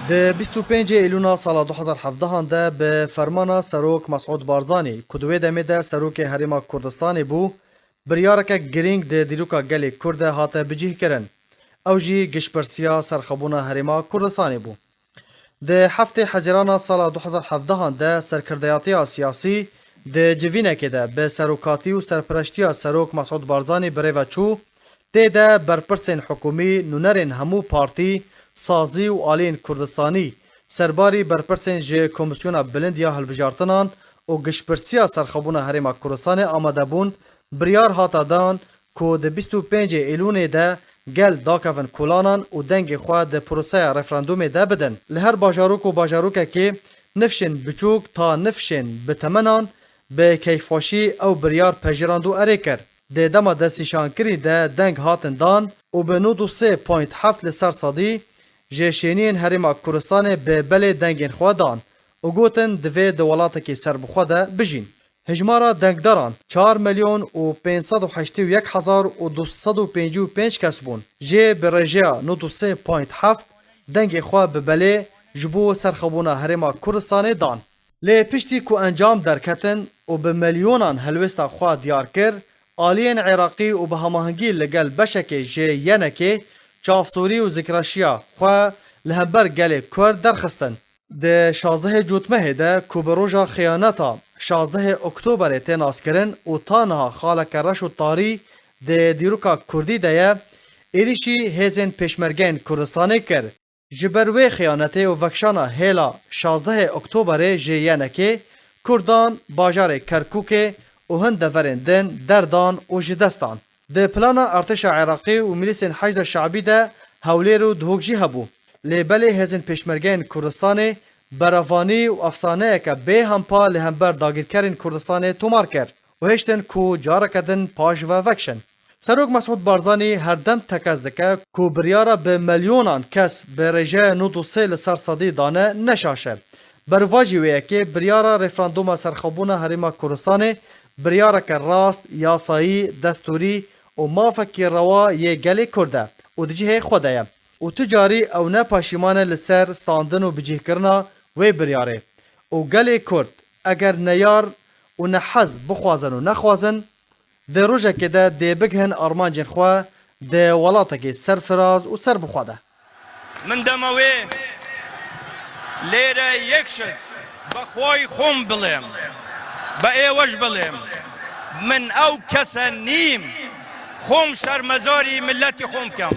د 25 ایلونا سال 2017 ده به فرمان سروک مسعود بارزانی کدوی دمه ده سروک هریما کردستان بو بریارک گرینگ ده دیروکا گلی کرده هاته بجیه کرن او جی گشپرسیا سرخبونا هریما کردستان بو ده هفته حزیران سال 2017 ده سرکردیاتی سیاسی ده جوینه که ده به سروکاتی و سرپرشتی سروک مسعود بارزانی بریو چو ده برپرسین حکومی نونرین همو پارتی سازی و آلین کردستانی سرباری برپرسین جه کمیسیون بلندیا هلبجارتنان و گشپرسیا سرخبون هریما کردستان آمده بون بریار هاتا دان که ده 25 ایلون ده گل داکفن کلانان و دنگ خواه ده پروسه رفراندوم ده بدن لهر باجاروک و باجاروکه که نفشن بچوک تا نفشن بتمنان به کیفاشی او بریار پجراندو اره کرد. ده دما دستی شانکری ده دنگ هاتن دان و به 93.7 لسر صدی جشینین هریما کردستان به بله دنگین خواه دان و گوتن دوی دوالاته که سر بخواه ده بجین. هجمارا دنگداران 4,501,255 کس بون. جه به رجیا 93.7 دنگ خواه به بله جبو سرخبونا هریما کردستان دان. لی پشتی که انجام درکتن و به میلیونان هلوستا خواه دیار کر آلین عراقی و به هماهنگی لگل بشک جه ینکه چافسوری و ذکراشیا خواه لهبر گل کرد درخستن. ده 16 جوتمه ده که به روژا خیانتا 16 اکتبر تناس کرن و تانها خالک رش و تاری ده دیروکا کردی ده ایریشی هزین پیشمرگین کردستانه کرد. جبروی خیانته و وکشانا هیلا 16 اکتبر جیانه که کردان باجار کرکوک و هند ورندن دردان و جدستان. ده پلانا ارتش عراقی و ملیسین حشد شعبی ده هولیر و دهوگجی هبو. لیبلی هزین پیشمرگین کردستان براوانی و افسانه که به همپا لهمبر داگیرکرین کردستان تومار کرد و هشتن کو جارکدن پاش و وکشن. سروک مسعود بارزانی هر دم تکز دکه که بریارا به میلیونان کس به رجه 93 لسر صدی دانه نشاشه. برواجی ویه که بریارا رفراندوم سرخبون هریما کردستان بریارا که راست، یاسایی، دستوری و مافکی روا یه گلی کرده و دجیه خوده و تجاری او نه پاشیمانه لسر ستاندن و بجیه کرنا وی بریاره و گلی کرد اگر نیار و نحز بخوازن و نخوازن ده روژه که ده بگهن آرمانجن خواه ده ولاته که سر فراز و سر بخواده من دموی لیره یک شد بخوای خوم بلیم با ایوش بلیم من او کسا نیم خوم سرمزاری ملتی خوم کم